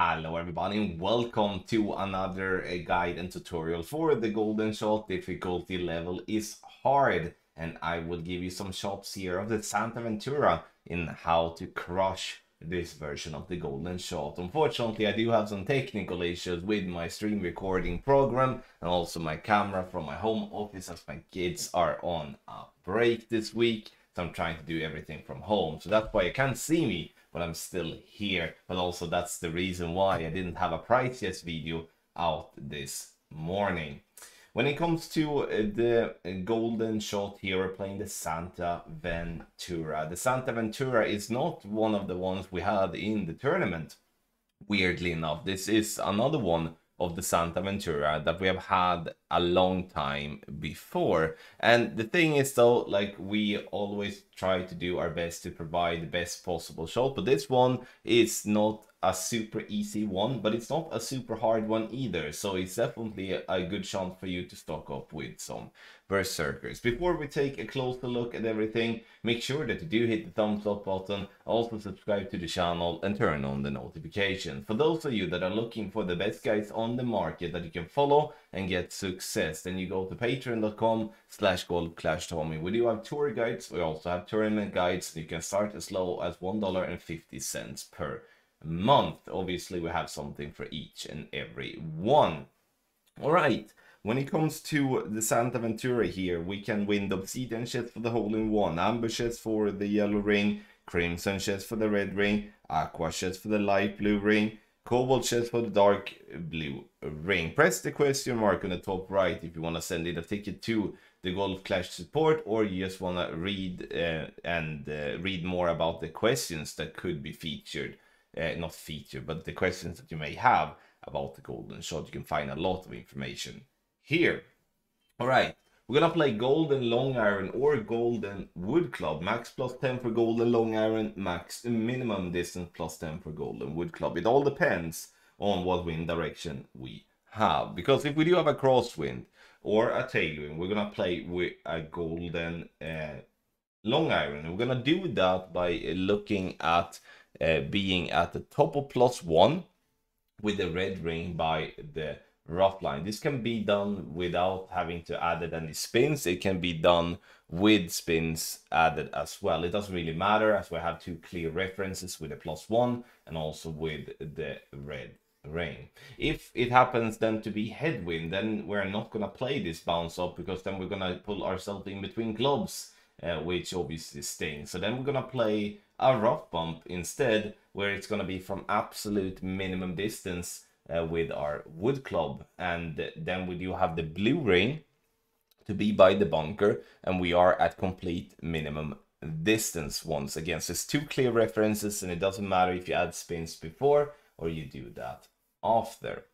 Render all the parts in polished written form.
Hello everybody and welcome to another guide and tutorial for the golden shot. Difficulty level is hard and I will give you some shots here of the Santa Ventura in how to crush this version of the golden shot. Unfortunately, I do have some technical issues with my stream recording program and also my camera from my home office as my kids are on a break this week. So I'm trying to do everything from home. So that's why you can't see me, but I'm still here. But also that's the reason why I didn't have a price yes video out this morning. When it comes to the golden shot here, we're playing the Santa Ventura. The Santa Ventura is not one of the ones we had in the tournament. Weirdly enough, this is another one of the Santa Ventura that we have had a long time before. And the thing is though, like, we always try to do our best to provide the best possible shot, but this one is not a super easy one, but it's not a super hard one either, so it's definitely a good chance for you to stock up with some berserkers. Before we take a closer look at everything, make sure that you do hit the thumbs up button, also subscribe to the channel and turn on the notifications. For those of you that are looking for the best guys on the market that you can follow and get success, then you go to patreon.com/goldclashtommy. We do have tour guides, we also have tournament guides. You can start as low as $1.50 per month. Obviously we have something for each and every one. All right, when it comes to the Santa Ventura here, we can win the obsidian chest for the hole-in-one, amber chest for the yellow ring, crimson chest for the red ring, aqua chest for the light blue ring, cobalt chest for the dark blue ring. Press the question mark on the top right if you want to send in a ticket to the Golf Clash support, or you just want to read read more about the questions that could be featured. Not featured, but the questions that you may have about the golden shot. You can find a lot of information here. All right, we're gonna play golden long iron or golden wood club. Max +10 for golden long iron, max minimum distance +10 for golden wood club. It all depends on what wind direction we have, because if we do have a crosswind or a tailwind, we're gonna play with a golden long iron. And we're gonna do that by looking at being at the top of +1 with the red ring by the rough line. This can be done without having to add any spins. It can be done with spins added as well. It doesn't really matter, as we have two clear references with the +1 and also with the red ring. If it happens then to be headwind, then we're not gonna play this bounce up, because then we're gonna pull ourselves in between clubs, which obviously stings. So then we're gonna play a rough bump instead, where it's gonna be from absolute minimum distance with our wood club. And then we do have the blue ring to be by the bunker, and we are at complete minimum distance once again. So it's two clear references, and it doesn't matter if you add spins before or you do that after.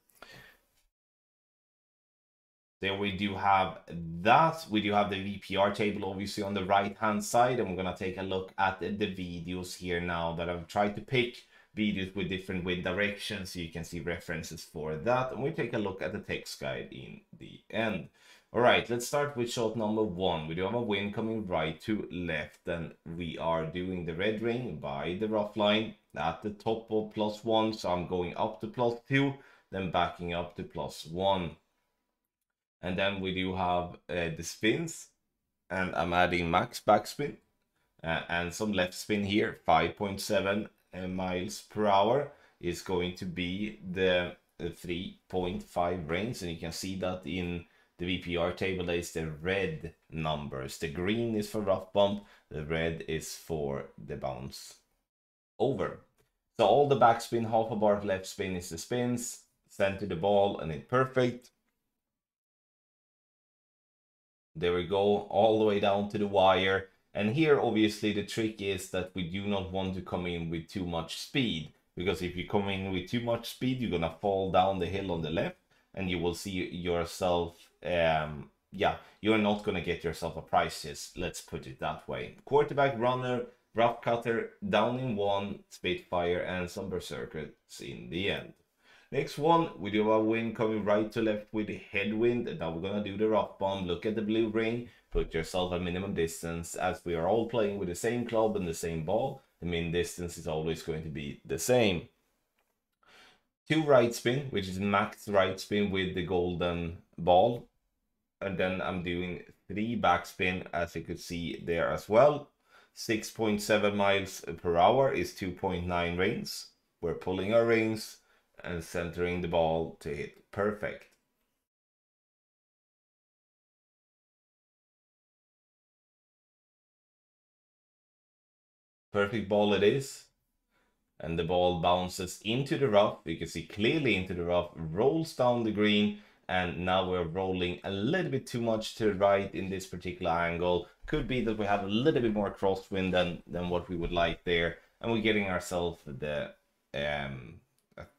There we do have that. We do have the VPR table obviously on the right hand side, and we're gonna take a look at the videos here now that I've tried to pick videos with different wind directions, so you can see references for that, and we take a look at the text guide in the end. All right, let's start with shot number 1. We do have a wind coming right to left, and we are doing the red ring by the rough line at the top of +1. So I'm going up to +2, then backing up to +1. And then we do have the spins, and I'm adding max backspin and some left spin here. 5.7 miles per hour is going to be the 3.5 range, and you can see that in the VPR table is the red numbers. The green is for rough bump, the red is for the bounce over. So all the backspin, half a bar of left spin is the spins, center the ball, and it's perfect. There we go, all the way down to the wire. And here obviously the trick is that we do not want to come in with too much speed, because if you come in with too much speed, you're gonna fall down the hill on the left, and you will see yourself, you're not gonna get yourself a prize, let's put it that way. Quarterback, runner, rough cutter, down in 1, spitfire, and some berserkers in the end. Next one, we do have a wind coming right to left with the headwind. And now we're gonna do the rough bomb. Look at the blue ring, put yourself at minimum distance. As we are all playing with the same club and the same ball, the min distance is always going to be the same. 2 right spin, which is max right spin with the golden ball. And then I'm doing 3 backspin, as you could see there as well. 6.7 miles per hour is 2.9 rings. We're pulling our rings and centering the ball to hit perfect. Perfect ball it is. And the ball bounces into the rough. You can see clearly into the rough, rolls down the green, and now we're rolling a little bit too much to the right in this particular angle. Could be that we have a little bit more crosswind than what we would like there, and we're getting ourselves the I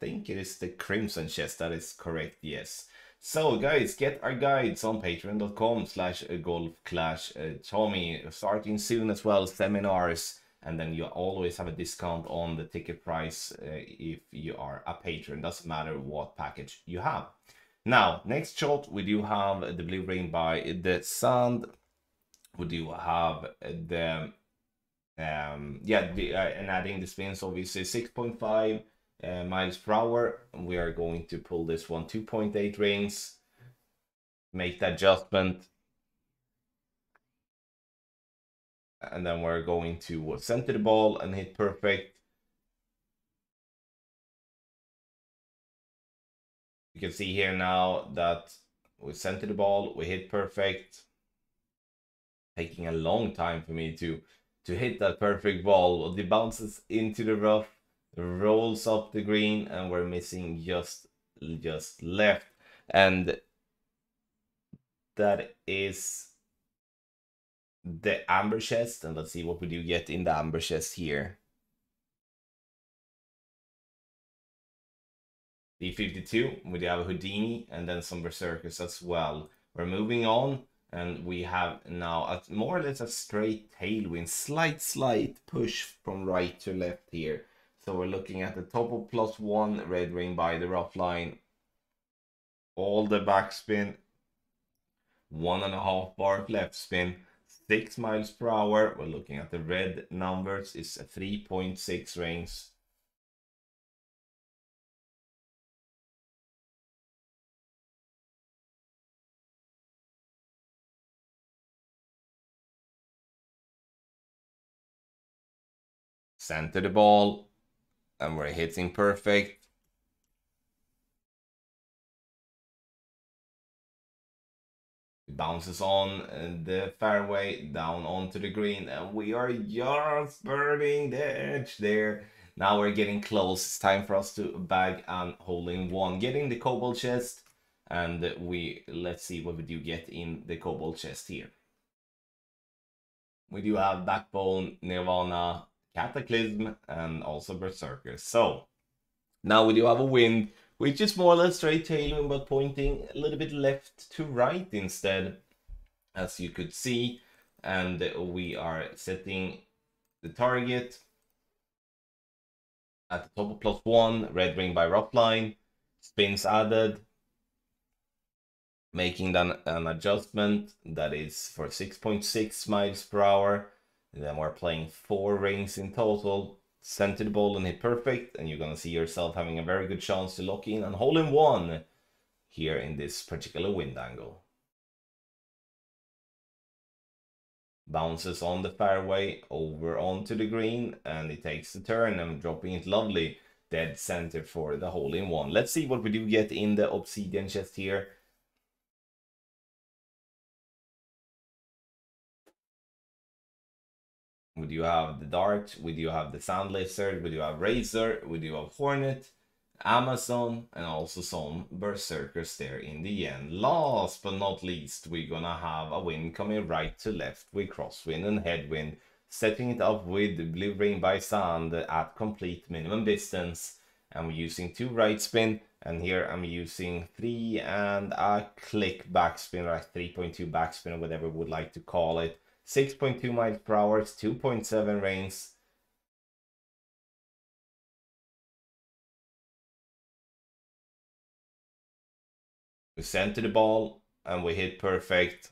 think it is the crimson chest. That is correct, yes. So guys, get our guides on patreon.com/golf-tommy, starting soon as well, seminars. And then you always have a discount on the ticket price if you are a patron. Doesn't matter what package you have. Now, next shot, we do have the blue rain by the sand. We do have the and adding the spins, obviously 6.5 miles per hour. We are going to pull this one 2.8 rings, make that adjustment, and then we're going to center the ball and hit perfect. You can see here now that we center the ball, we hit perfect. Taking a long time for me to hit that perfect ball. It bounces into the rough, rolls up the green, and we're missing just left. And that is the amber chest. And let's see what we do get in the amber chest here. D52, we do have a Houdini and then some Berserkers as well. We're moving on, and we have now more or less a straight tailwind, slight push from right to left here. So we're looking at the top of +1, red ring by the rough line, all the backspin, 1.5 bar left spin, 6 miles per hour. We're looking at the red numbers, it's a 3.6 rings. Center the ball, and we're hitting perfect. It bounces on the fairway down onto the green, and we are just burning the edge there. Now we're getting close. It's time for us to bag and hole in one, getting the cobalt chest, and let's see what we do get in the cobalt chest here. We do have Backbone, Nirvana, Cataclysm, and also Berserker. So now we do have a wind, which is more or less straight tailwind, but pointing a little bit left to right instead, as you could see. And we are setting the target at the top of +1, red ring by rough line, spins added, making then an adjustment that is for 6.6 miles per hour. And then we're playing 4 rings in total. Center the ball and hit perfect, and you're gonna see yourself having a very good chance to lock in and hole in one here in this particular wind angle. Bounces on the fairway over onto the green, and it takes the turn and dropping it lovely dead center for the hole in one. Let's see what we do get in the obsidian chest here. We do have the Dart, we do have the Sand Lizard, we do have Razor, we do have Hornet, Amazon, and also some Berserkers there in the end. Last but not least, we're gonna have a wind coming right to left with crosswind and headwind, setting it up with blue rain by sand at complete minimum distance. And we're using 2 right spin, and here I'm using 3 and a click backspin, or 3.2 backspin, or whatever we would like to call it. 6.2 miles per hour, 2.7 rings. We center the ball and we hit perfect.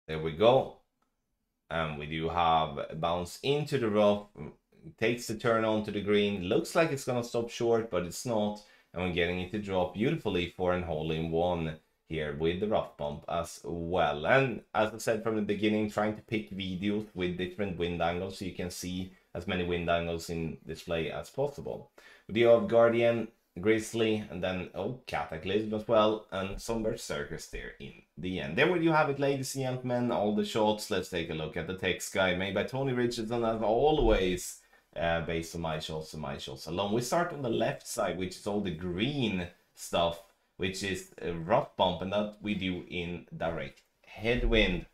There we go. And we do have a bounce into the rough, takes the turn onto the green. Looks like it's gonna stop short, but it's not. And we're getting it to drop beautifully for an hole-in-one here with the rough bump as well. And as I said from the beginning, trying to pick videos with different wind angles so you can see as many wind angles in display as possible. We do have Guardian, Grizzly, and then Cataclysm as well, and some Berserkers there in the end. There you have it, ladies and gentlemen, all the shots. Let's take a look at the text guide made by Tony Richardson, as always, based on my shots and my shots alone. We start on the left side, which is all the green stuff, which is a rough bump, and that we do in direct headwind.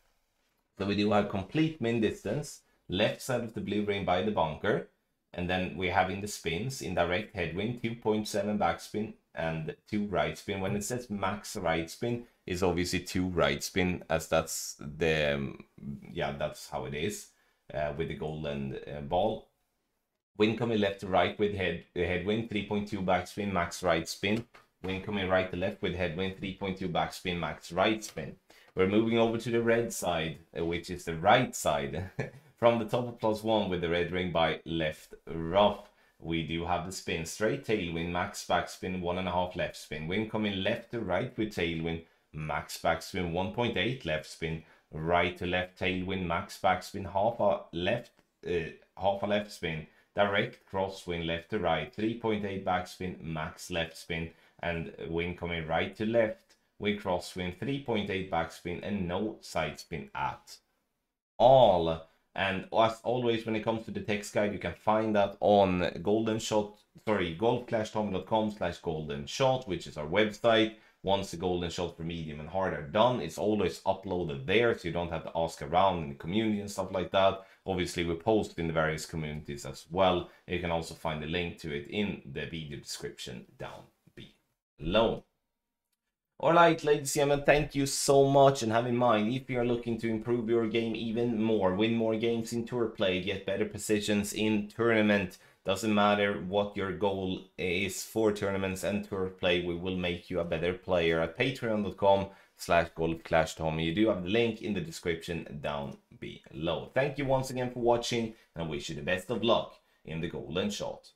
So we do have complete min distance, left side of the blue ring by the bunker. And then we have in the spins, in direct headwind, 2.7 backspin and 2 right spin. When it says max right spin, is obviously 2 right spin, as that's the, that's how it is with the golden ball. Wind coming left to right with headwind, 3.2 backspin, max right spin. Wind coming right to left with headwind, 3.2 backspin, max right spin. We're moving over to the red side, which is the right side. From the top of +1 with the red ring by left rough, we do have the spin. Straight tailwind, max backspin, 1.5 left spin. Wind coming left to right with tailwind, max backspin, 1.8 left spin. Right to left tailwind, max backspin, half a left spin. Direct crosswind left to right, 3.8 backspin, max left spin. And wind coming right to left with crosswind, 3.8 backspin, and no side spin at all. And as always, when it comes to the text guide, you can find that on golfclashtommy.com/goldenshot, which is our website. Once the golden shot for medium and hard are done, it's always uploaded there, so you don't have to ask around in the community and stuff like that. Obviously, we post in the various communities as well. You can also find the link to it in the video description down below. Alright, ladies and gentlemen, thank you so much, and have in mind, if you are looking to improve your game even more, win more games in tour play, get better positions in tournament, doesn't matter what your goal is for tournaments and tour play, we will make you a better player at patreon.com/golfclashtommy. You do have the link in the description down below. Thank you once again for watching, and I wish you the best of luck in the golden shot.